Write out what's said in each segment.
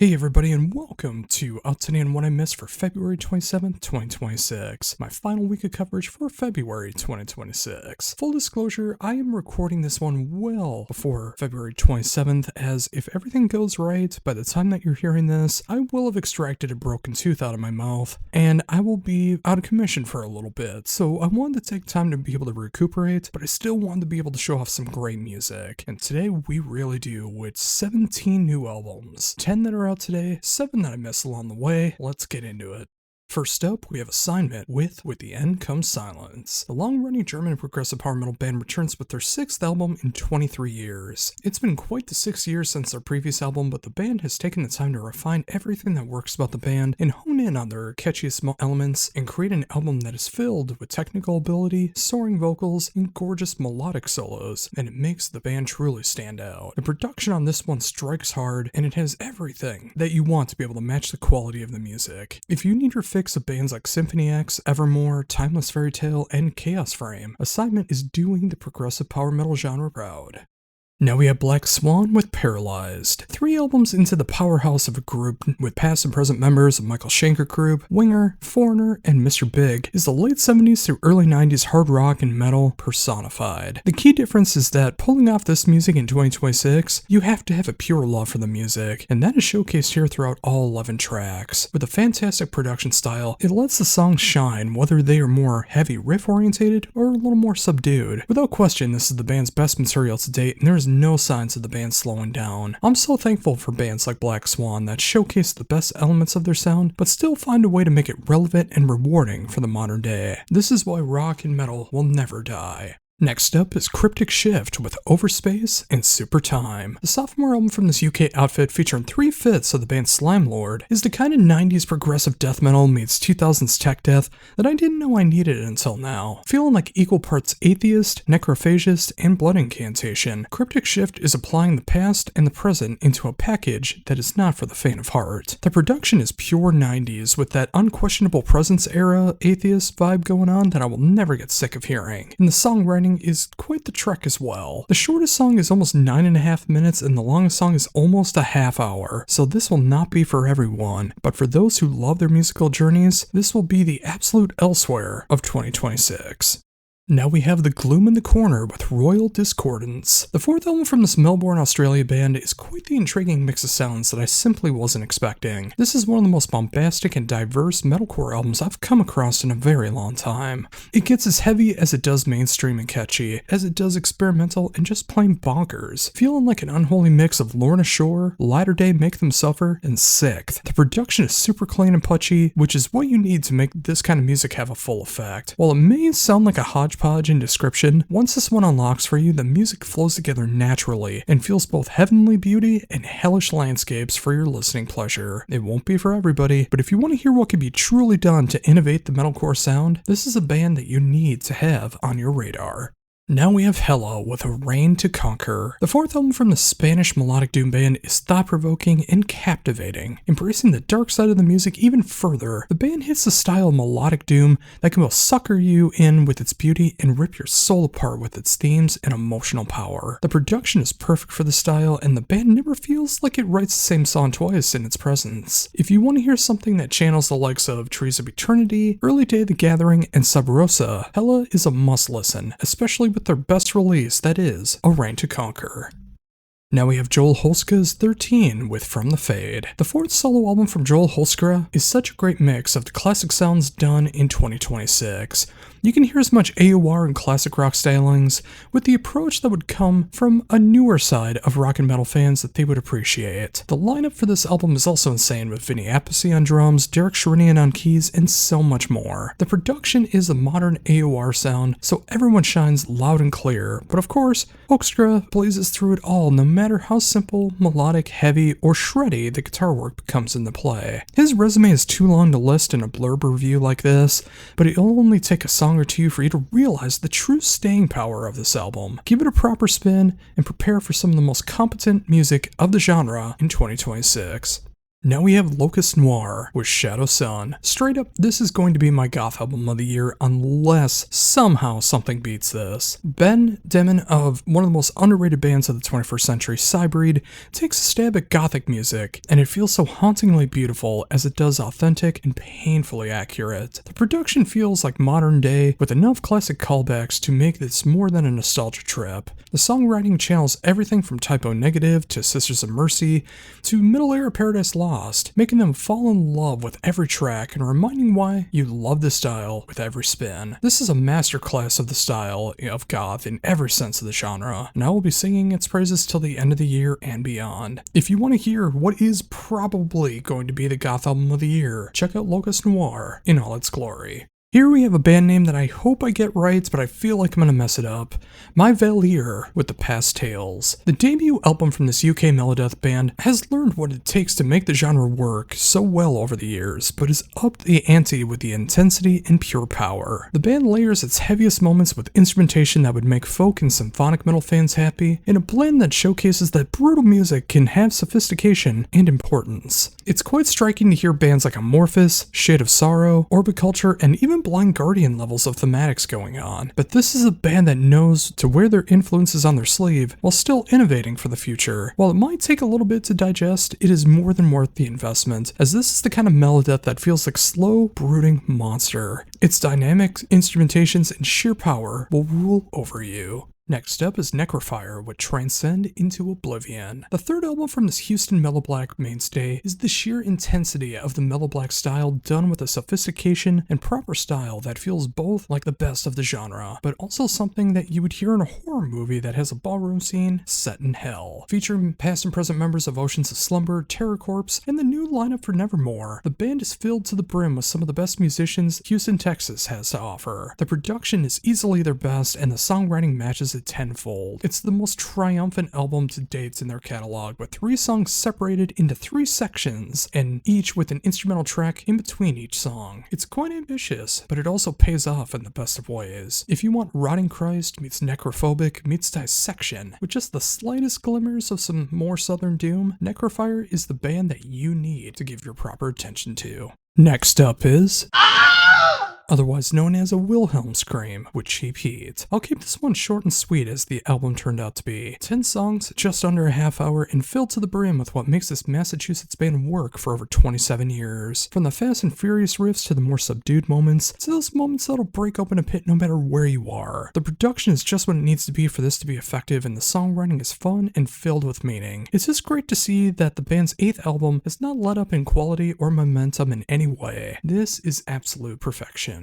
Hey everybody, and welcome to Out Today and What I Missed for February 27th, 2026, my final week of coverage for February 2026. Full disclosure, I am recording this one well before February 27th, as if everything goes right, by the time that you're hearing this, I will have extracted a broken tooth out of my mouth, and I will be out of commission for a little bit, so I wanted to take time to be able to recuperate, but I still wanted to be able to show off some great music, and today we really do, with 17 new albums, 10 that are out today, 7 that I missed along the way. Let's get into it. First up, we have Assignment with the End Comes Silence. The long-running German progressive power metal band returns with their 6th album in 23 years. It's been quite the 6 years since their previous album, but the band has taken the time to refine everything that works about the band and hone in on their catchiest elements and create an album that is filled with technical ability, soaring vocals, and gorgeous melodic solos, and it makes the band truly stand out. The production on this one strikes hard, and it has everything that you want to be able to match the quality of the music. If you need your fix of bands like Symphony X, Evermore, Timeless Fairy Tale, and Chaos Frame, Assignment is doing the progressive power metal genre proud. Now we have Black Swan with Paralyzed. 3 albums into the powerhouse of a group with past and present members of Michael Schenker Group, Winger, Foreigner, and Mr. Big is the late 70s through early 90s hard rock and metal personified. The key difference is that pulling off this music in 2026, you have to have a pure love for the music, and that is showcased here throughout all 11 tracks. With a fantastic production style, it lets the songs shine whether they are more heavy riff orientated or a little more subdued. Without question, this is the band's best material to date, and there is no signs of the band slowing down. I'm so thankful for bands like Black Swan that showcase the best elements of their sound, but still find a way to make it relevant and rewarding for the modern day. This is why rock and metal will never die. Next up is Cryptic Shift with Overspace and Supertime. The sophomore album from this UK outfit, featuring 3 fifths of the band Slime Lord, is the kind of 90s progressive death metal meets 2000s tech death that I didn't know I needed until now. Feeling like equal parts atheist, necrophagist, and blood incantation, Cryptic Shift is applying the past and the present into a package that is not for the faint of heart. The production is pure 90s with that unquestionable presence era atheist vibe going on that I will never get sick of hearing. And the songwriting is quite the trek as well. The shortest song is almost 9.5 minutes and the longest song is almost a half hour, so this will not be for everyone, but for those who love their musical journeys, this will be the absolute elsewhere of 2026. Now we have The Gloom in the Corner with Royal Discordance. The 4th album from this Melbourne, Australia band is quite the intriguing mix of sounds that I simply wasn't expecting. This is one of the most bombastic and diverse metalcore albums I've come across in a very long time. It gets as heavy as it does mainstream and catchy, as it does experimental and just plain bonkers, feeling like an unholy mix of Lorna Shore, Latter Day Make Them Suffer, and Sixth. The production is super clean and punchy, which is what you need to make this kind of music have a full effect. While it may sound like a hodgepodge in description, once this one unlocks for you, the music flows together naturally and feels both heavenly beauty and hellish landscapes for your listening pleasure. It won't be for everybody, but if you want to hear what can be truly done to innovate the metalcore sound, this is a band that you need to have on your radar. Now we have Hela with A Reign to Conquer. The 4th album from the Spanish melodic doom band is thought-provoking and captivating. Embracing the dark side of the music even further, the band hits the style of melodic doom that can both sucker you in with its beauty and rip your soul apart with its themes and emotional power. The production is perfect for the style, and the band never feels like it writes the same song twice in its presence. If you want to hear something that channels the likes of Trees of Eternity, Early Day the Gathering, and Sub Rosa, Hela is a must-listen, especially with their best release, that is, A Reign to Conquer. Now we have Joel Hoekstra's 13 with From the Fade. The 4th solo album from Joel Hoekstra is such a great mix of the classic sounds done in 2026. You can hear as much AOR and classic rock stylings with the approach that would come from a newer side of rock and metal fans that they would appreciate. The lineup for this album is also insane, with Vinny Appice on drums, Derek Sherinian on keys, and so much more. The production is a modern AOR sound, so everyone shines loud and clear, but of course, Hoekstra blazes through it all no matter how simple, melodic, heavy, or shreddy the guitar work comes into play. His resume is too long to list in a blurb review like this, but it'll only take a song or two for you to realize the true staying power of this album. Give it a proper spin and prepare for some of the most competent music of the genre in 2026. Now we have Locus Noir with Shadow Sun. Straight up, this is going to be my goth album of the year unless somehow something beats this. Ben Demon of one of the most underrated bands of the 21st century, Cybreed, takes a stab at gothic music, and it feels so hauntingly beautiful as it does authentic and painfully accurate. The production feels like modern day with enough classic callbacks to make this more than a nostalgia trip. The songwriting channels everything from Typo Negative to Sisters of Mercy to middle era Paradise Lost, making them fall in love with every track and reminding why you love the style with every spin. This is a masterclass of the style of goth in every sense of the genre, and I will be singing its praises till the end of the year and beyond. If you want to hear what is probably going to be the goth album of the year, check out Locus Noir in all its glory. Here we have a band name that I hope I get right, but I feel like I'm gonna mess it up. Mývalyĉir with the Past Tales. The debut album from this UK Melodeath band has learned what it takes to make the genre work so well over the years, but has upped the ante with the intensity and pure power. The band layers its heaviest moments with instrumentation that would make folk and symphonic metal fans happy, in a blend that showcases that brutal music can have sophistication and importance. It's quite striking to hear bands like Amorphous, Shade of Sorrow, Orbiculture, and even Blind Guardian levels of thematics going on, but this is a band that knows to wear their influences on their sleeve while still innovating for the future. While it might take a little bit to digest, it is more than worth the investment, as this is the kind of Melodeath that feels like slow, brooding monster. Its dynamic instrumentations and sheer power will rule over you. Next up is Necrofier with Transcend into Oblivion. The third album from this Houston Meloblack mainstay is the sheer intensity of the Meloblack style done with a sophistication and proper style that feels both like the best of the genre, but also something that you would hear in a horror movie that has a ballroom scene set in hell. Featuring past and present members of Oceans of Slumber, Terror Corpse, and the new lineup for Nevermore, the band is filled to the brim with some of the best musicians Houston, Texas has to offer. The production is easily their best, and the songwriting matches it tenfold. It's the most triumphant album to date in their catalog, with 3 songs separated into 3 sections, and each with an instrumental track in between each song. It's quite ambitious, but it also pays off in the best of ways. If you want Rotting Christ meets Necrophobic meets Dissection, with just the slightest glimmers of some more southern doom, Necrofier is the band that you need to give your proper attention to. Next up is otherwise known as a Wilhelm scream with Cheap Heat. I'll keep this one short and sweet as the album turned out to be. 10 songs, just under a half hour, and filled to the brim with what makes this Massachusetts band work for over 27 years. From the fast and furious riffs to the more subdued moments, to those moments that'll break open a pit no matter where you are. The production is just what it needs to be for this to be effective, and the songwriting is fun and filled with meaning. It's just great to see that the band's 8th album has not let up in quality or momentum in any way. This is absolute perfection.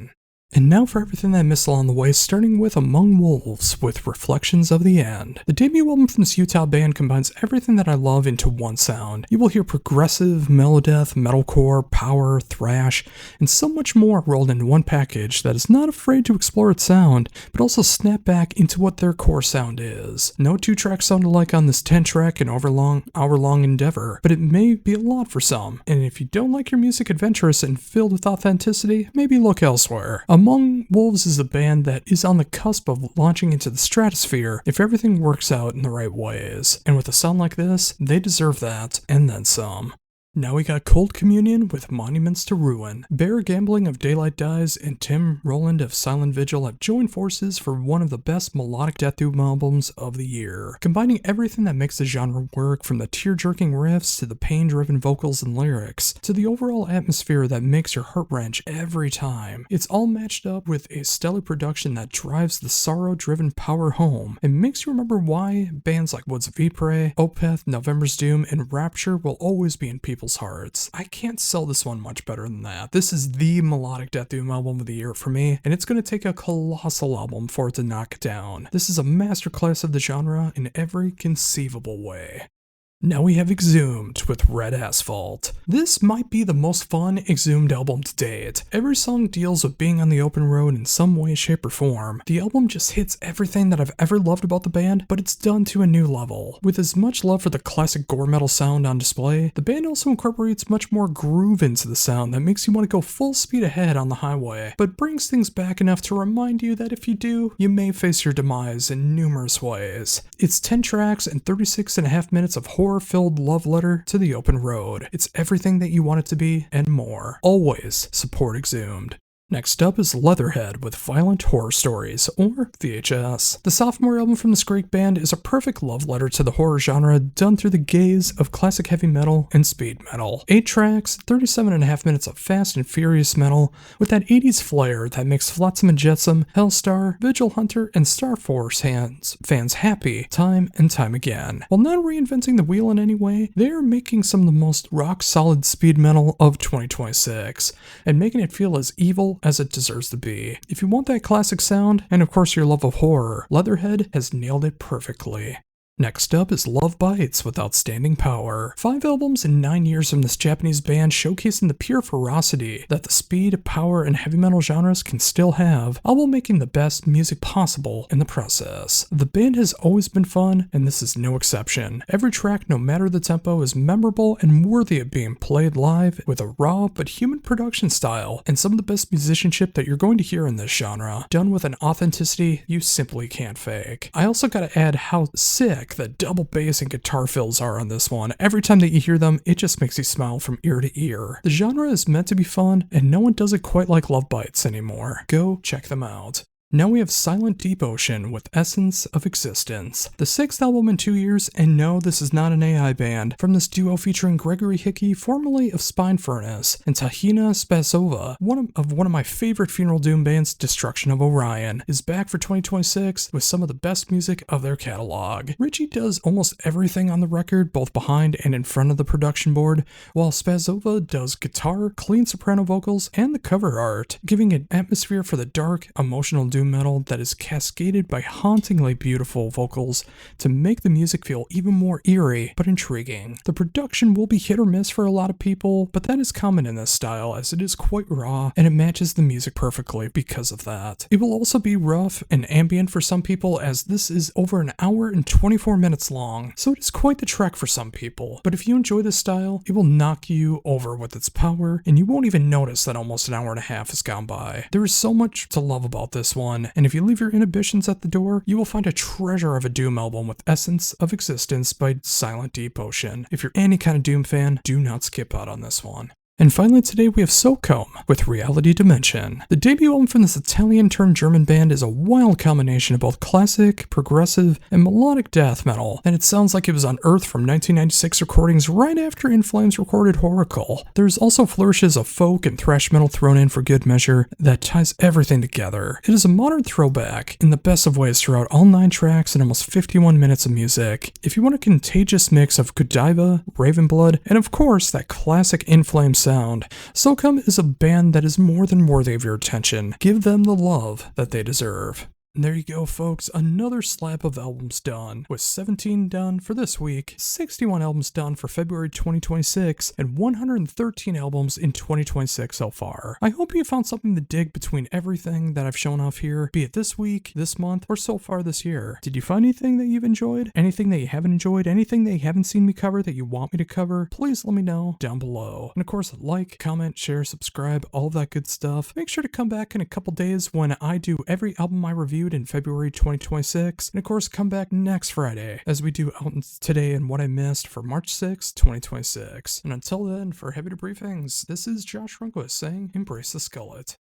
And now for everything that I missed along the way, starting with Among Wolves with Reflections of the End. The debut album from this Utah band combines everything that I love into one sound. You will hear progressive, Melodeath, Metalcore, power, thrash, and so much more rolled into one package that is not afraid to explore its sound, but also snap back into what their core sound is. No 2 tracks sound alike on this 10-track and hour-long endeavor, but it may be a lot for some, and if you don't like your music adventurous and filled with authenticity, maybe look elsewhere. Among Wolves is a band that is on the cusp of launching into the stratosphere if everything works out in the right ways. And with a sound like this, they deserve that, and then some. Now we got Cold Communion with Monuments to Ruin. Bear Gambling of Daylight Dies and Tim Roland of Silent Vigil have joined forces for one of the best melodic death doom albums of the year, combining everything that makes the genre work, from the tear-jerking riffs to the pain-driven vocals and lyrics, to the overall atmosphere that makes your heart wrench every time. It's all matched up with a stellar production that drives the sorrow-driven power home and makes you remember why bands like Woods of Ypres, Opeth, November's Doom, and Rapture will always be in people's hearts. I can't sell this one much better than that. This is the melodic death doom album of the year for me, and it's going to take a colossal album for it to knock it down. This is a masterclass of the genre in every conceivable way. Now we have Exhumed with Red Asphalt. This might be the most fun Exhumed album to date. Every song deals with being on the open road in some way, shape, or form. The album just hits everything that I've ever loved about the band, but it's done to a new level. With as much love for the classic gore metal sound on display, the band also incorporates much more groove into the sound that makes you want to go full speed ahead on the highway, but brings things back enough to remind you that if you do, you may face your demise in numerous ways. It's 10 tracks and 36.5 minutes of horror horror-filled love letter to the open road. It's everything that you want it to be and more. Always support Exhumed. Next up is Leatherhead with Violent Horror Stories, or VHS. The sophomore album from this Greek band is a perfect love letter to the horror genre done through the gaze of classic heavy metal and speed metal. 8 tracks, 37.5 minutes of fast and furious metal, with that 80s flair that makes Flotsam and Jetsam, Hellstar, Vigil Hunter, and Star Force fans happy time and time again. While not reinventing the wheel in any way, they are making some of the most rock-solid speed metal of 2026, and making it feel as evil as it deserves to be. If you want that classic sound, and of course your love of horror, Leatherhead has nailed it perfectly. Next up is Love Bites with Outstanding Power. 5 albums in 9 years from this Japanese band showcasing the pure ferocity that the speed, power, and heavy metal genres can still have, all while making the best music possible in the process. The band has always been fun, and this is no exception. Every track, no matter the tempo, is memorable and worthy of being played live with a raw but human production style, and some of the best musicianship that you're going to hear in this genre, done with an authenticity you simply can't fake. I also gotta add how sick the double bass and guitar fills are on this one. Every time that you hear them, it just makes you smile from ear to ear. The genre is meant to be fun, and no one does it quite like Love Bites anymore. Go check them out. Now we have Silent Deep Ocean with Essence of Existence. The 6th album in 2 years, and no, this is not an AI band, from this duo featuring Gregory Hickey, formerly of Spine Furnace, and Tahina Spazova, one of my favorite funeral doom bands, Destruction of Orion, is back for 2026 with some of the best music of their catalog. Richie does almost everything on the record, both behind and in front of the production board, while Spazova does guitar, clean soprano vocals, and the cover art, giving an atmosphere for the dark, emotional doom metal that is cascaded by hauntingly beautiful vocals to make the music feel even more eerie but intriguing. The production will be hit or miss for a lot of people, but that is common in this style as it is quite raw and it matches the music perfectly because of that. It will also be rough and ambient for some people as this is over an hour and 24 minutes long, so it is quite the trek for some people. But if you enjoy this style, it will knock you over with its power and you won't even notice that almost an hour and a half has gone by. There is so much to love about this one, and if you leave your inhibitions at the door, you will find a treasure of a Doom album with Essence of Existence by Silent Deep Ocean. If you're any kind of Doom fan, do not skip out on this one. And finally today we have Socom with Reality Dimension. The debut album from this Italian-turned-German band is a wild combination of both classic, progressive, and melodic death metal, and it sounds like it was unearthed from 1996 recordings right after In Flames recorded Horacle. There's also flourishes of folk and thrash metal thrown in for good measure that ties everything together. It is a modern throwback in the best of ways throughout all 9 tracks and almost 51 minutes of music. If you want a contagious mix of Godiva, Ravenblood, and of course that classic In Flames sound, Socom is a band that is more than worthy of your attention. Give them the love that they deserve. And there you go, folks, another slab of albums done, with 17 done for this week, 61 albums done for February 2026, and 113 albums in 2026 so far. I hope you found something to dig between everything that I've shown off here, be it this week, this month, or so far this year. Did you find anything that you've enjoyed? Anything that you haven't enjoyed? Anything that you haven't seen me cover that you want me to cover? Please let me know down below. And of course, like, comment, share, subscribe, all of that good stuff. Make sure to come back in a couple days when I do every album I reviewed in February 2026, and of course come back next Friday as we do Out Today and What I Missed for March 6, 2026. And until then, for Heavy Debriefings, this is Josh Runquist saying embrace the skullet.